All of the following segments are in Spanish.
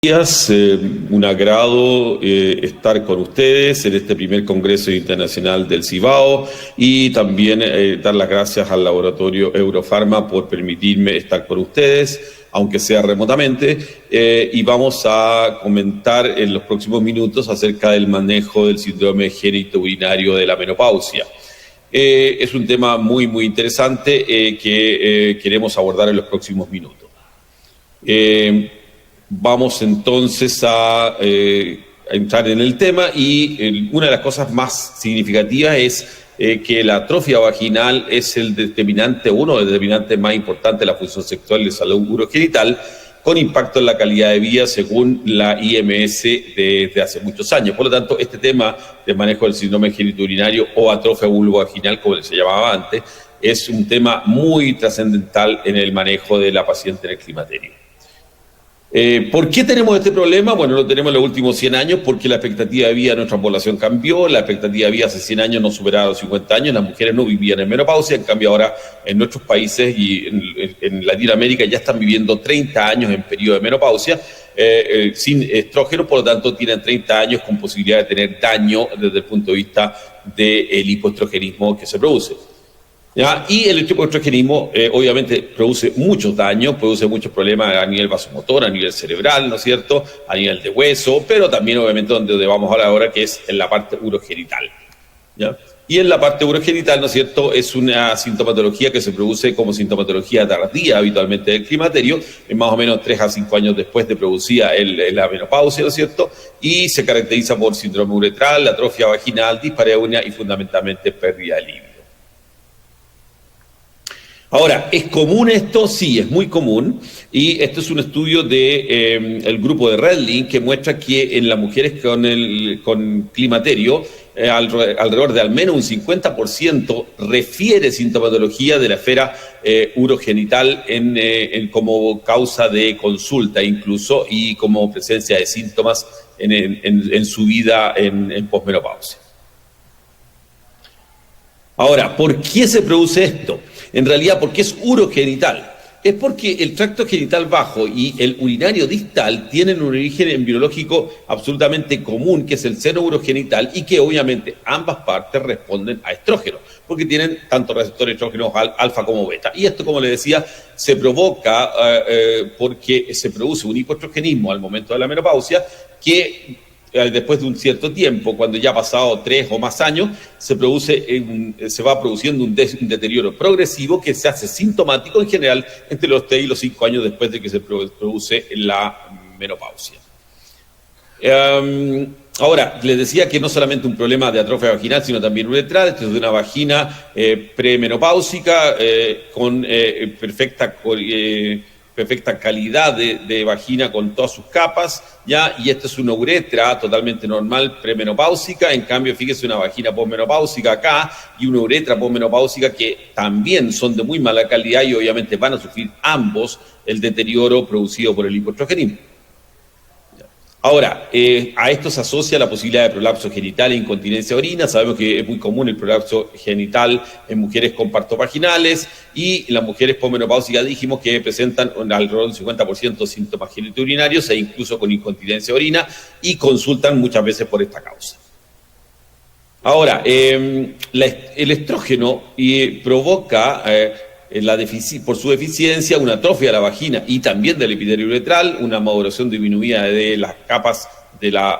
Días, un agrado estar con ustedes en este primer Congreso Internacional del Cibao y también dar las gracias al laboratorio Eurofarma por permitirme estar con ustedes, aunque sea remotamente, y vamos a comentar en los próximos minutos acerca del manejo del síndrome genitourinario de la menopausia. Es un tema muy interesante que queremos abordar en los próximos minutos. Vamos entonces a entrar en el tema y una de las cosas más significativas es que la atrofia vaginal es uno de los determinantes más importantes de la función sexual y de salud urogenital, con impacto en la calidad de vida según la IMS desde hace muchos años. Por lo tanto, este tema de manejo del síndrome genitourinario o atrofia vulvovaginal, como se llamaba antes, es un tema muy trascendental en el manejo de la paciente en el climaterio. ¿Por qué tenemos este problema? Bueno, lo tenemos en los últimos 100 años porque la expectativa de vida de nuestra población cambió. La expectativa de vida hace 100 años no superaba los 50 años, las mujeres no vivían en menopausia, en cambio ahora en nuestros países y en Latinoamérica ya están viviendo 30 años en periodo de menopausia sin estrógeno, por lo tanto tienen 30 años con posibilidad de tener daño desde el punto de vista del hipoestrogenismo que se produce. ¿Ya? Y el hipoestrogenismo obviamente produce muchos daños, produce muchos problemas a nivel vasomotor, a nivel cerebral, ¿no es cierto?, a nivel de hueso, pero también obviamente donde vamos a hablar ahora, que es en la parte urogenital. ¿Ya? Y en la parte urogenital, ¿no es cierto?, es una sintomatología que se produce como sintomatología tardía habitualmente del climaterio, más o menos 3 a 5 años después de producida la menopausia, ¿no es cierto?, y se caracteriza por síndrome uretral, atrofia vaginal, dispareunia y fundamentalmente pérdida de libido. Ahora, ¿es común esto? Sí, es muy común, y esto es un estudio del grupo de Redling que muestra que en las mujeres con climaterio, alrededor de al menos un 50% refiere sintomatología de la esfera urogenital como causa de consulta incluso y como presencia de síntomas en su vida en posmenopausia. Ahora, ¿por qué se produce esto? En realidad, porque es urogenital. Es porque el tracto genital bajo y el urinario distal tienen un origen embriológico absolutamente común, que es el seno urogenital, y que obviamente ambas partes responden a estrógeno, porque tienen tanto receptores estrógenos alfa como beta. Y esto, como les decía, se provoca porque se produce un hipoestrogenismo al momento de la menopausia que después de un cierto tiempo, cuando ya ha pasado 3 o más años, se va produciendo un deterioro progresivo que se hace sintomático en general entre los 3 y los 5 años después de que se produce la menopausia. Ahora, les decía que no solamente un problema de atrofia vaginal, sino también uretral. Esto es de una vagina premenopáusica con perfecta calidad de vagina con todas sus capas, ¿ya? Y esta es una uretra totalmente normal premenopáusica. En cambio, fíjese, una vagina posmenopáusica acá y una uretra posmenopáusica que también son de muy mala calidad y obviamente van a sufrir ambos el deterioro producido por el hipoestrogenismo. Ahora, a esto se asocia la posibilidad de prolapso genital e incontinencia de orina. Sabemos que es muy común el prolapso genital en mujeres con partos vaginales, y las mujeres posmenopáusicas dijimos que presentan alrededor del 50% síntomas genitourinarios e incluso con incontinencia de orina, y consultan muchas veces por esta causa. Ahora, el estrógeno provoca por su deficiencia una atrofia de la vagina y también del epitelio uretral, una maduración disminuida de las capas de la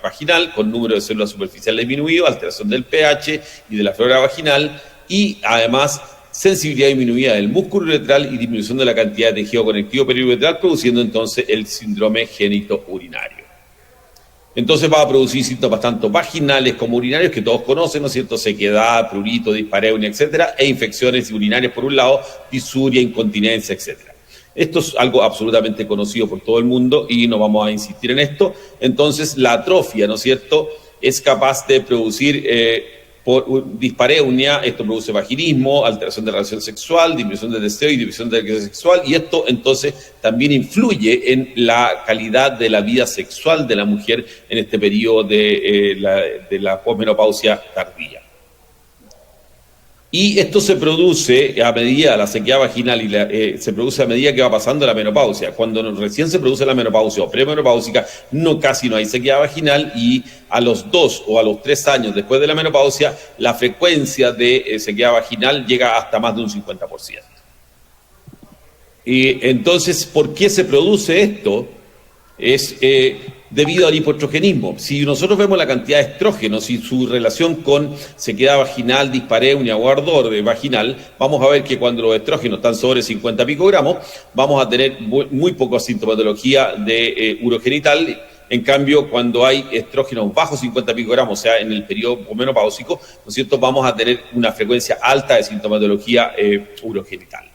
vaginal, con número de células superficiales disminuido, alteración del pH y de la flora vaginal, y además sensibilidad disminuida del músculo uretral y disminución de la cantidad de tejido conectivo periuretral, produciendo entonces el síndrome genitourinario. Entonces va a producir síntomas tanto vaginales como urinarios, que todos conocen, ¿no es cierto?, sequedad, prurito, dispareunia, etcétera, e infecciones urinarias por un lado, disuria, incontinencia, etcétera. Esto es algo absolutamente conocido por todo el mundo y no vamos a insistir en esto. Entonces la atrofia, ¿no es cierto?, es capaz de producir por dispareunia. Esto produce vaginismo, alteración de la relación sexual, disminución del deseo y disminución de la actividad sexual, y esto entonces también influye en la calidad de la vida sexual de la mujer en este periodo de la posmenopausia tardía. Y esto se produce a medida, la sequedad vaginal, se produce a medida que va pasando la menopausia. Cuando recién se produce la menopausia o premenopáusica, casi no hay sequedad vaginal, y a los 2 o a los 3 años después de la menopausia, la frecuencia de sequedad vaginal llega hasta más de un 50%. Y entonces, ¿por qué se produce esto? Es debido al hipoestrogenismo. Si nosotros vemos la cantidad de estrógenos y su relación con sequedad vaginal, dispareunia o ardor vaginal, vamos a ver que cuando los estrógenos están sobre 50 picogramos, vamos a tener muy poca sintomatología de urogenital. En cambio, cuando hay estrógenos bajo 50 picogramos, o sea, en el periodo menopáusico, ¿no es cierto?, vamos a tener una frecuencia alta de sintomatología urogenital.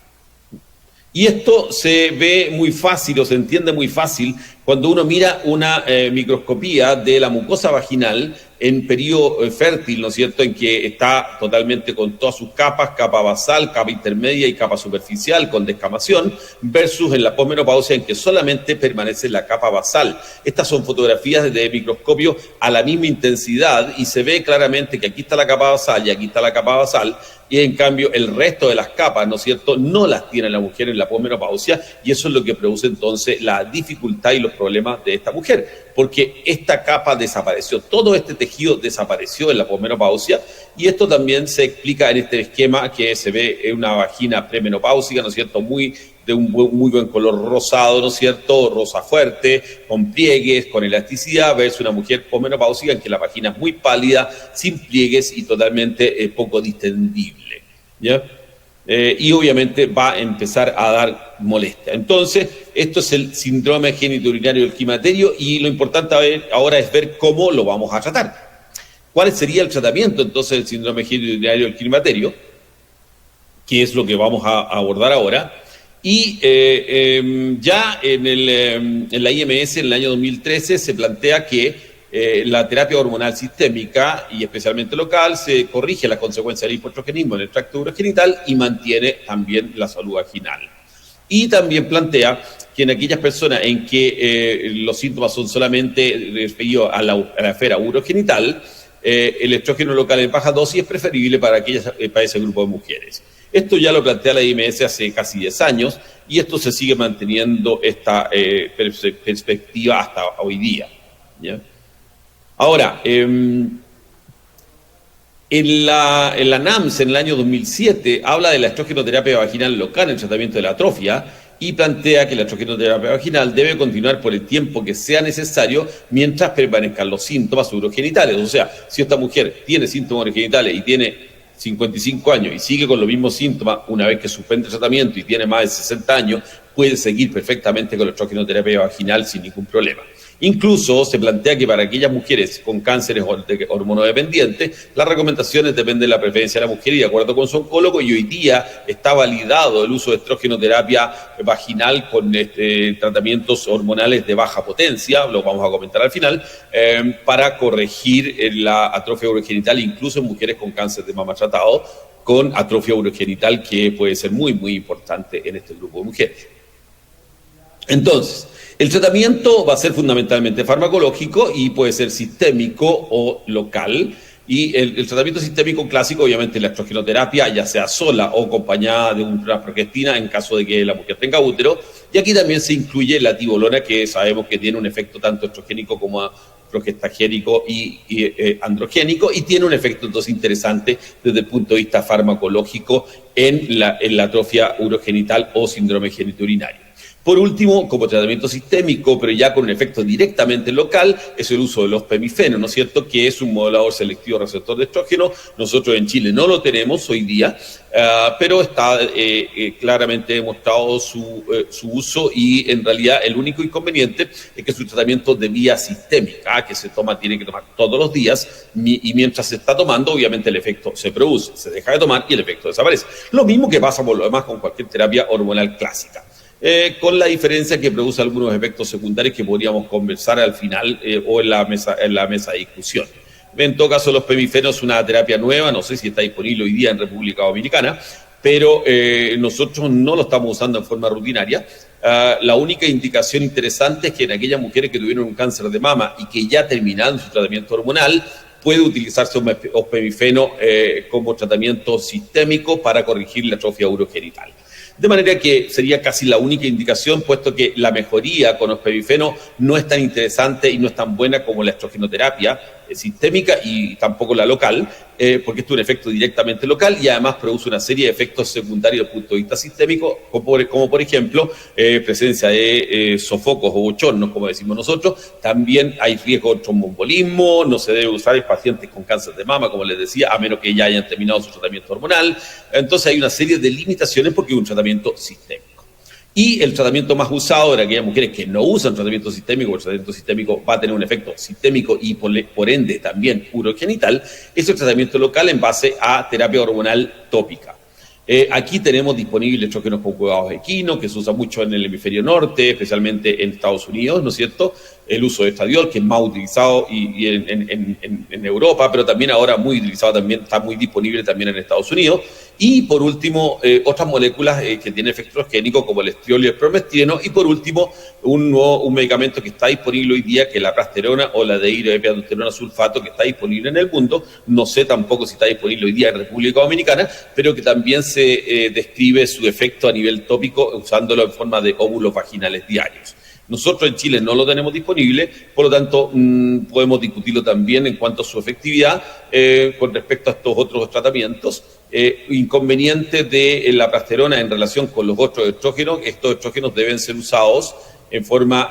Y esto se ve muy fácil o se entiende muy fácil cuando uno mira una microscopía de la mucosa vaginal en periodo fértil, ¿no es cierto?, en que está totalmente con todas sus capas, capa basal, capa intermedia y capa superficial con descamación, versus en la posmenopausia en que solamente permanece la capa basal. Estas son fotografías desde microscopio a la misma intensidad y se ve claramente que aquí está la capa basal y aquí está la capa basal, y en cambio el resto de las capas, ¿no es cierto?, no las tiene la mujer en la posmenopausia, y eso es lo que produce entonces la dificultad y los problemas de esta mujer, porque esta capa desapareció, todo este tejido desapareció en la posmenopausia, y esto también se explica en este esquema que se ve en una vagina premenopáusica, ¿no es cierto?, de un muy buen color rosado, ¿no es cierto?, rosa fuerte, con pliegues, con elasticidad, versus una mujer posmenopáusica en que la vagina es muy pálida, sin pliegues y totalmente poco distendible, ¿ya? Y obviamente va a empezar a dar molestia. Entonces, esto es el síndrome genitourinario del climaterio, y lo importante ahora es ver cómo lo vamos a tratar. ¿Cuál sería el tratamiento entonces del síndrome genitourinario del climaterio? Que es lo que vamos a abordar ahora. Y ya en la IMS, en el año 2013, se plantea que la terapia hormonal sistémica y especialmente local se corrige las consecuencias del hipoestrogenismo en el tracto urogenital y mantiene también la salud vaginal. Y también plantea que en aquellas personas en que los síntomas son solamente referidos a la esfera urogenital, el estrógeno local en baja dosis es preferible para ese grupo de mujeres. Esto ya lo plantea la IMS hace casi 10 años y esto se sigue manteniendo esta perspectiva hasta hoy día, ¿ya? Ahora, en la NAMS, en el año 2007, habla de la estrogenoterapia vaginal local en el tratamiento de la atrofia y plantea que la estrogenoterapia vaginal debe continuar por el tiempo que sea necesario mientras permanezcan los síntomas urogenitales. O sea, si esta mujer tiene síntomas urogenitales y tiene 55 años y sigue con los mismos síntomas, una vez que suspende el tratamiento y tiene más de 60 años, puede seguir perfectamente con la estrogenoterapia vaginal sin ningún problema. Incluso se plantea que para aquellas mujeres con cánceres hormonodependientes, las recomendaciones dependen de la preferencia de la mujer y de acuerdo con su oncólogo, y hoy día está validado el uso de estrogenoterapia vaginal con tratamientos hormonales de baja potencia, lo vamos a comentar al final, para corregir la atrofia urogenital, incluso en mujeres con cáncer de mama tratado, con atrofia urogenital que puede ser muy, muy importante en este grupo de mujeres. Entonces, el tratamiento va a ser fundamentalmente farmacológico y puede ser sistémico o local. Y el tratamiento sistémico clásico, obviamente, la estrogenoterapia, ya sea sola o acompañada de una progestina en caso de que la mujer tenga útero. Y aquí también se incluye la tibolona, que sabemos que tiene un efecto tanto estrogénico como progestagénico y androgénico, y tiene un efecto entonces interesante desde el punto de vista farmacológico en la atrofia urogenital o síndrome genitourinario. Por último, como tratamiento sistémico, pero ya con un efecto directamente local, es el uso de los pemifenos, ¿no es cierto?, que es un modulador selectivo receptor de estrógeno. Nosotros en Chile no lo tenemos hoy día, pero está claramente demostrado su uso, y en realidad el único inconveniente es que es un tratamiento de vía sistémica, que tiene que tomar todos los días, y mientras se está tomando, obviamente el efecto se produce, se deja de tomar y el efecto desaparece. Lo mismo que pasa por lo demás con cualquier terapia hormonal clásica. Con la diferencia que produce algunos efectos secundarios que podríamos conversar al final o en la mesa de discusión. En todo caso, los pemifenos es una terapia nueva, no sé si está disponible hoy día en República Dominicana, pero nosotros no lo estamos usando en forma rutinaria. La única indicación interesante es que en aquellas mujeres que tuvieron un cáncer de mama y que ya terminaron su tratamiento hormonal, puede utilizarse ospemifeno como tratamiento sistémico para corregir la atrofia urogenital. De manera que sería casi la única indicación, puesto que la mejoría con ospemifeno no es tan interesante y no es tan buena como la estrogenoterapia sistémica y tampoco la local, porque esto es un efecto directamente local y además produce una serie de efectos secundarios desde el punto de vista sistémico, como por ejemplo presencia de sofocos o bochornos, como decimos nosotros. También hay riesgo de tromboembolismo, no se debe usar en pacientes con cáncer de mama, como les decía, a menos que ya hayan terminado su tratamiento hormonal. Entonces hay una serie de limitaciones porque es un tratamiento sistémico. Y el tratamiento más usado de aquellas mujeres que no usan tratamiento sistémico, el tratamiento sistémico va a tener un efecto sistémico y por ende también urogenital, es el tratamiento local en base a terapia hormonal tópica. Aquí tenemos disponibles estrógenos conjugados equinos, que se usa mucho en el hemisferio norte, especialmente en Estados Unidos, ¿no es cierto? El uso de estradiol, que es más utilizado y en Europa, pero también ahora muy utilizado, también está muy disponible también en Estados Unidos. Y por último, otras moléculas que tienen efecto estrogénico, como el estriol y el promestreno. Y por último, un medicamento que está disponible hoy día, que es la prasterona o la dehidroepiandrosterona sulfato, que está disponible en el mundo. No sé tampoco si está disponible hoy día en República Dominicana, pero que también se describe su efecto a nivel tópico usándolo en forma de óvulos vaginales diarios. Nosotros en Chile no lo tenemos disponible, por lo tanto podemos discutirlo también en cuanto a su efectividad con respecto a estos otros tratamientos. Inconveniente de la prasterona en relación con los otros estrógenos. Estos estrógenos deben ser usados en forma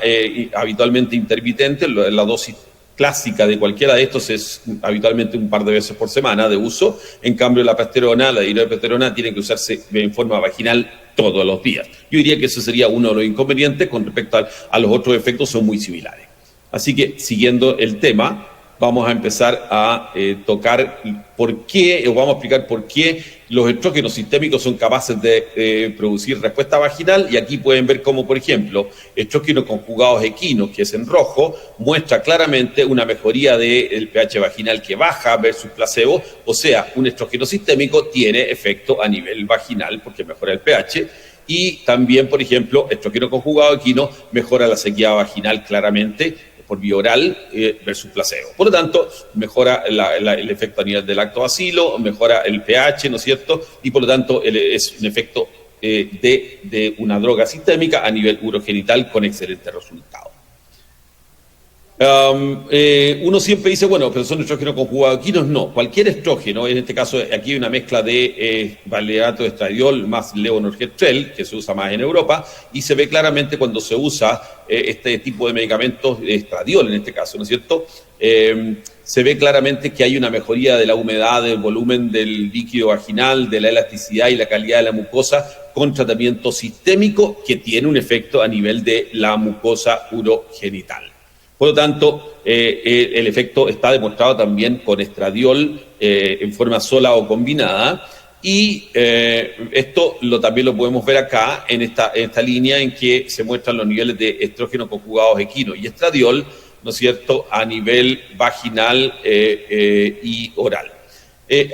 habitualmente intermitente. La dosis clásica de cualquiera de estos es habitualmente un par de veces por semana de uso. En cambio, la prasterona, la dihidroepiandrosterona, tiene que usarse en forma vaginal todos los días. Yo diría que ese sería uno de los inconvenientes. Con respecto a los otros efectos, son muy similares. Así que, siguiendo el tema, vamos a empezar a tocar por qué, o vamos a explicar por qué los estrógenos sistémicos son capaces de producir respuesta vaginal. Y aquí pueden ver cómo, por ejemplo, estrógenos conjugados equinos, que es en rojo, muestra claramente una mejoría del pH vaginal que baja versus placebo. O sea, un estrógeno sistémico tiene efecto a nivel vaginal porque mejora el pH. Y también, por ejemplo, estrógeno conjugado equino mejora la sequedad vaginal claramente por vía oral versus placebo. Por lo tanto, mejora el efecto a nivel del lactobacilo, mejora el pH, ¿no es cierto? Y por lo tanto es un efecto de una droga sistémica a nivel urogenital con excelentes resultados. Uno siempre dice, bueno, pero son estrógenos conjugados equinos. No, cualquier estrógeno, en este caso aquí hay una mezcla de valerato de estradiol más levonorgestrel, que se usa más en Europa, y se ve claramente cuando se usa este tipo de medicamentos, estradiol en este caso, ¿no es cierto? Se ve claramente que hay una mejoría de la humedad, del volumen del líquido vaginal, de la elasticidad y la calidad de la mucosa con tratamiento sistémico que tiene un efecto a nivel de la mucosa urogenital. Por lo tanto, el efecto está demostrado también con estradiol en forma sola o combinada. Y esto también lo podemos ver acá en esta línea en que se muestran los niveles de estrógenos conjugados equino y estradiol, ¿no es cierto?, a nivel vaginal y oral.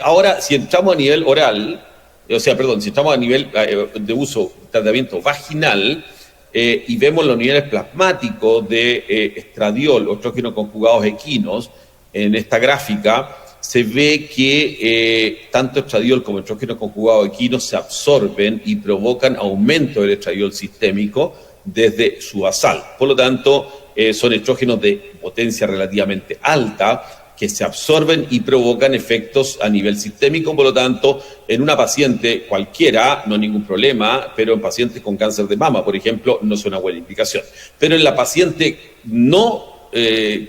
Ahora, si entramos a nivel oral, si entramos a nivel de uso, tratamiento vaginal, y vemos los niveles plasmáticos de estradiol o estrógenos conjugados equinos en esta gráfica, se ve que tanto estradiol como estrógenos conjugados equinos se absorben y provocan aumento del estradiol sistémico desde su basal. Por lo tanto, son estrógenos de potencia relativamente alta que se absorben y provocan efectos a nivel sistémico. Por lo tanto, en una paciente cualquiera no hay ningún problema, pero en pacientes con cáncer de mama, por ejemplo, no es una buena indicación. Pero en la paciente no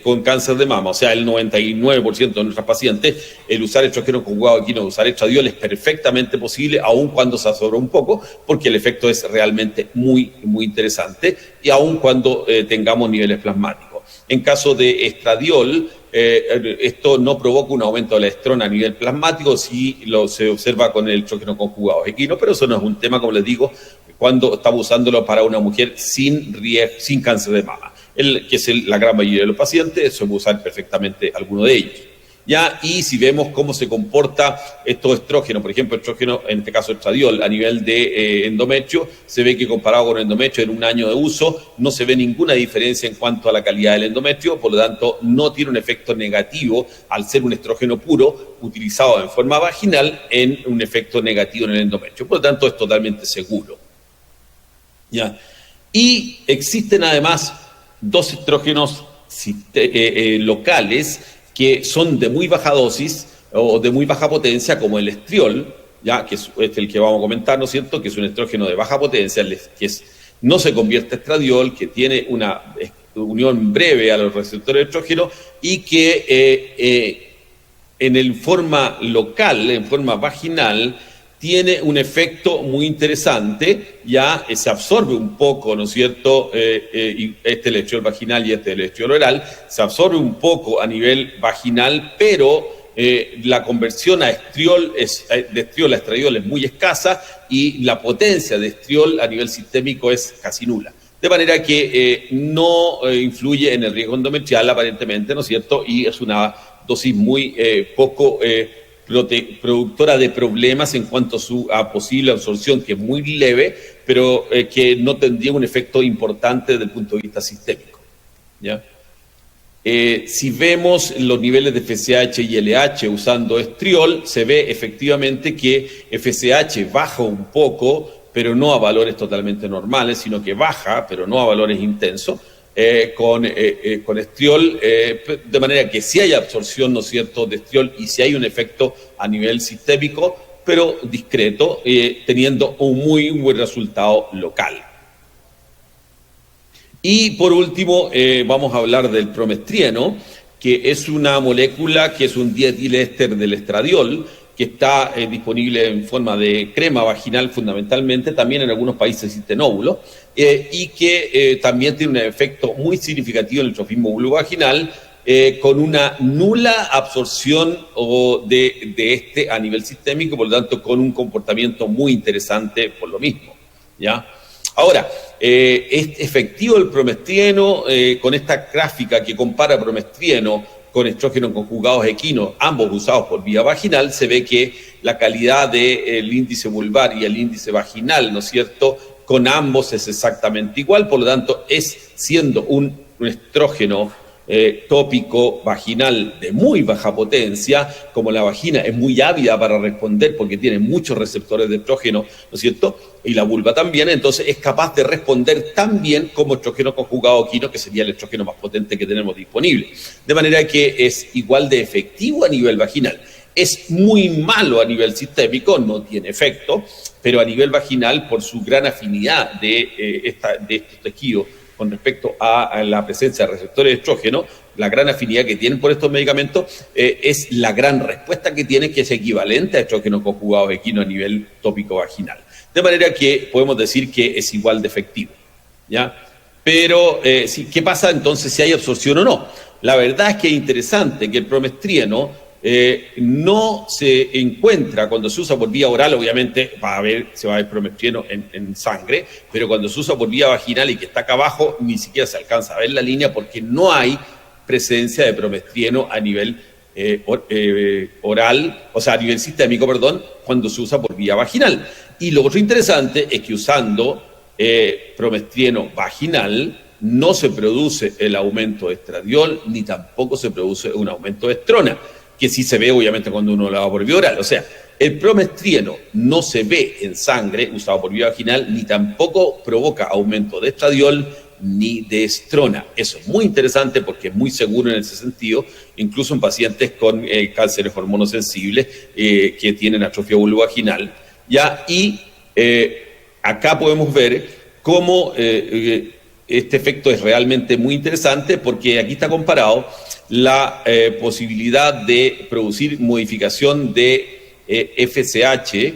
con cáncer de mama, o sea, el 99% de nuestras pacientes, el usar estrógeno conjugado equino, usar estradiol es perfectamente posible, aun cuando se absorbe un poco, porque el efecto es realmente muy, muy interesante, y aun cuando tengamos niveles plasmáticos. En caso de estradiol, esto no provoca un aumento de la estrona a nivel plasmático, sí se observa con el estrógeno conjugado equino, pero eso no es un tema, como les digo, cuando estamos usándolo para una mujer sin cáncer de mama, que es la gran mayoría de los pacientes, se puede usar perfectamente alguno de ellos. ¿ya? Y si vemos cómo se comporta estos estrógenos, por ejemplo, estrógeno, en este caso estradiol, a nivel de endometrio, se ve que comparado con el endometrio en un año de uso, no se ve ninguna diferencia en cuanto a la calidad del endometrio, por lo tanto, no tiene un efecto negativo al ser un estrógeno puro utilizado en forma vaginal en un efecto negativo en el endometrio. Por lo tanto, es totalmente seguro. ¿Ya? Y existen además dos estrógenos locales que son de muy baja dosis o de muy baja potencia, como el estriol, ya, que es el que vamos a comentar, ¿no es cierto?, que es un estrógeno de baja potencia, que no se convierte a estradiol, que tiene una unión breve a los receptores de estrógeno y que en forma local, en forma vaginal, tiene un efecto muy interesante, ya se absorbe un poco, ¿no es cierto?, el estriol vaginal y el estriol oral, se absorbe un poco a nivel vaginal, pero la conversión de estriol a estradiol es muy escasa y la potencia de estriol a nivel sistémico es casi nula. De manera que no influye en el riesgo endometrial aparentemente, ¿no es cierto?, y es una dosis muy poco productora de problemas en cuanto a su posible absorción, que es muy leve, pero que no tendría un efecto importante desde el punto de vista sistémico, ¿ya? Si vemos los niveles de FSH y LH usando estriol, se ve efectivamente que FSH baja un poco, pero no a valores totalmente normales, sino que baja, pero no a valores intensos, con estriol, de manera que sí hay absorción, ¿no es cierto?, de estriol y sí hay un efecto a nivel sistémico, pero discreto, teniendo un muy buen resultado local. Y por último, vamos a hablar del promestrieno, que es una molécula que es un dietilester del estradiol, que está disponible en forma de crema vaginal fundamentalmente, también en algunos países existen óvulos, y que también tiene un efecto muy significativo en el trofismo vulvovaginal, con una nula absorción de este a nivel sistémico, por lo tanto con un comportamiento muy interesante por lo mismo, ¿ya? Ahora, es efectivo el promestrieno, con esta gráfica que compara promestrieno con estrógenos conjugados equinos, ambos usados por vía vaginal, se ve que la calidad del índice vulvar y el índice vaginal, ¿no es cierto?, con ambos es exactamente igual, por lo tanto, siendo un estrógeno tópico vaginal de muy baja potencia, como la vagina es muy ávida para responder porque tiene muchos receptores de estrógeno, ¿no es cierto?, y la vulva también, entonces es capaz de responder tan bien como estrógeno conjugado equino, que sería el estrógeno más potente que tenemos disponible. De manera que es igual de efectivo a nivel vaginal. Es muy malo a nivel sistémico, no tiene efecto, pero a nivel vaginal, por su gran afinidad de estos tejidos con respecto a la presencia de receptores de estrógeno, la gran afinidad que tienen por estos medicamentos, es la gran respuesta que tienen, que es equivalente a estrógeno conjugado equino a nivel tópico vaginal. De manera que podemos decir que es igual de efectivo, ¿ya? Pero, ¿qué pasa entonces si hay absorción o no? La verdad es que es interesante que el promestrieno no se encuentra cuando se usa por vía oral, obviamente se va a ver promestrieno en sangre, pero cuando se usa por vía vaginal y que está acá abajo, ni siquiera se alcanza a ver la línea porque no hay presencia de promestrieno a nivel oral, o sea, a nivel sistémico, perdón, cuando se usa por vía vaginal. Y lo otro interesante es que usando promestrieno vaginal no se produce el aumento de estradiol, ni tampoco se produce un aumento de estrona, que sí se ve obviamente cuando uno lo da por vía oral. O sea, el promestrieno no se ve en sangre usado por vía vaginal, ni tampoco provoca aumento de estradiol ni de estrona. Eso es muy interesante porque es muy seguro en ese sentido, incluso en pacientes con cánceres hormonosensibles que tienen atrofia vulvovaginal, ¿ya? Y acá podemos ver cómo este efecto es realmente muy interesante, porque aquí está comparado la posibilidad de producir modificación de FSH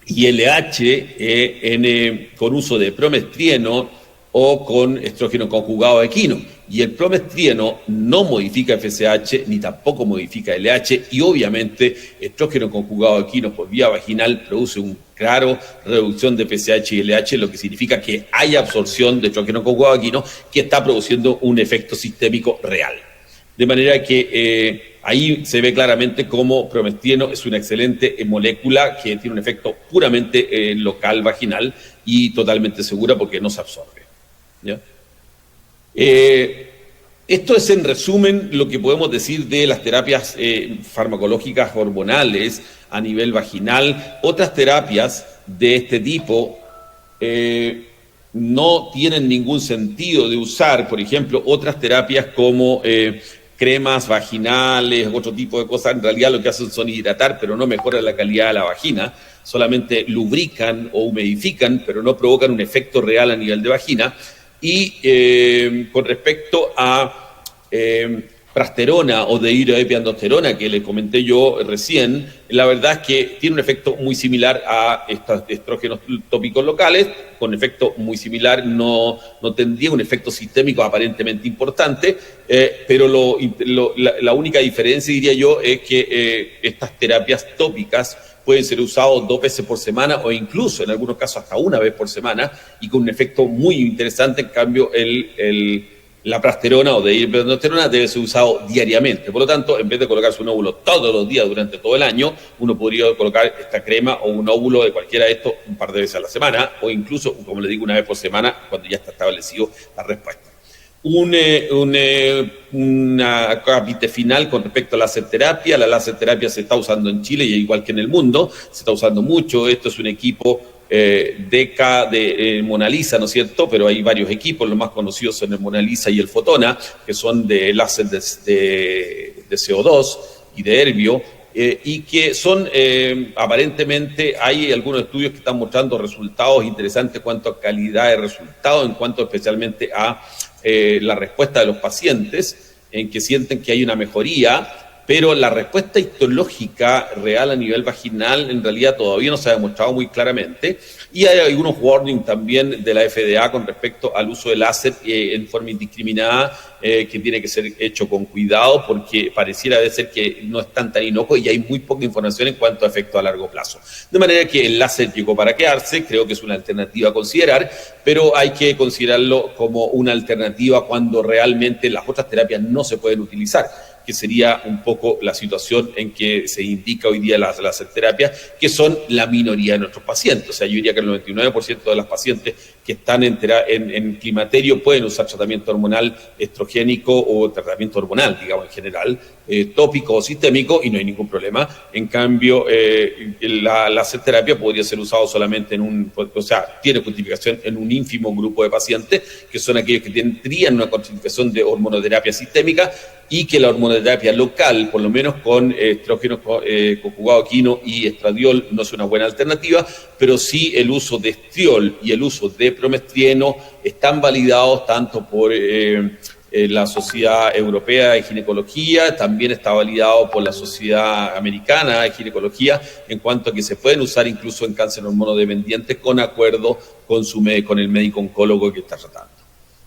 y LH con uso de promestrieno o con estrógeno conjugado equino. Y el promestrieno no modifica FSH ni tampoco modifica LH, y obviamente estrógeno conjugado equino por vía vaginal produce un claro reducción de FSH y LH, lo que significa que hay absorción de estrógeno conjugado equino que está produciendo un efecto sistémico real. De manera que ahí se ve claramente cómo promestreno es una excelente molécula que tiene un efecto puramente local vaginal y totalmente segura porque no se absorbe. ¿Ya? Esto es en resumen lo que podemos decir de las terapias farmacológicas hormonales a nivel vaginal. Otras terapias de este tipo no tienen ningún sentido de usar. Por ejemplo, otras terapias como cremas vaginales, otro tipo de cosas, en realidad lo que hacen son hidratar, pero no mejoran la calidad de la vagina, solamente lubrican o humidifican, pero no provocan un efecto real a nivel de vagina. Y con respecto a prasterona o dihidroepiandrosterona, que le comenté yo recién, la verdad es que tiene un efecto muy similar a estos estrógenos tópicos locales, con efecto muy similar, no tendría un efecto sistémico aparentemente importante, pero la única diferencia, diría yo, es que estas terapias tópicas pueden ser usados 2 veces por semana o incluso en algunos casos hasta 1 vez por semana y con un efecto muy interesante. En cambio, la prasterona o dihidroepiandrosterona debe ser usado diariamente. Por lo tanto, en vez de colocarse un óvulo todos los días durante todo el año, uno podría colocar esta crema o un óvulo de cualquiera de estos un par de veces a la semana o incluso, como le digo, 1 vez por semana cuando ya está establecido la respuesta. Una capite final con respecto a la láser terapia. La láser terapia se está usando en Chile y igual que en el mundo, se está usando mucho. Esto es un equipo DECA de Mona Lisa, ¿no es cierto? Pero hay varios equipos, los más conocidos son el Mona Lisa y el Fotona, que son de láser de CO2 y de Herbio, y que son, aparentemente, hay algunos estudios que están mostrando resultados interesantes en cuanto a calidad de resultados, en cuanto especialmente a la respuesta de los pacientes, en que sienten que hay una mejoría, pero la respuesta histológica real a nivel vaginal en realidad todavía no se ha demostrado muy claramente, y hay algunos warnings también de la FDA con respecto al uso del láser en forma indiscriminada, que tiene que ser hecho con cuidado porque pareciera de ser que no es tan inocuo y hay muy poca información en cuanto a efectos a largo plazo. De manera que el láser llegó para quedarse, creo que es una alternativa a considerar, pero hay que considerarlo como una alternativa cuando realmente las otras terapias no se pueden utilizar, que sería un poco la situación en que se indica hoy día las terapias, que son la minoría de nuestros pacientes. O sea, yo diría que el 99% de las pacientes que están en climaterio pueden usar tratamiento hormonal estrogénico o tratamiento hormonal, digamos, en general, tópico o sistémico, y no hay ningún problema. En cambio, la láser terapia podría ser usado solamente tiene justificación en un ínfimo grupo de pacientes, que son aquellos que tendrían una contraindicación de hormonoterapia sistémica, y que la hormonoterapia local, por lo menos con estrógenos conjugado quino y estradiol, no es una buena alternativa, pero sí el uso de estriol y el uso de promestreno están validados tanto por la Sociedad Europea de Ginecología, también está validado por la Sociedad Americana de Ginecología, en cuanto a que se pueden usar incluso en cáncer hormonodependiente con acuerdo con el médico oncólogo que está tratando.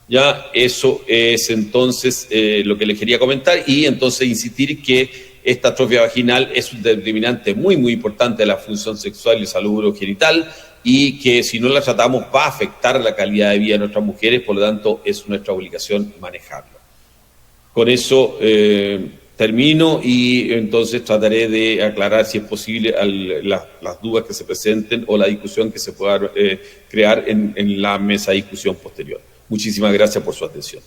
Ya, eso es entonces lo que les quería comentar, y entonces insistir que esta atrofia vaginal es un determinante muy, muy importante de la función sexual y salud urogenital, y que si no la tratamos va a afectar la calidad de vida de nuestras mujeres, por lo tanto es nuestra obligación manejarlo. Con eso termino, y entonces trataré de aclarar, si es posible, las dudas que se presenten o la discusión que se pueda crear en la mesa de discusión posterior. Muchísimas gracias por su atención.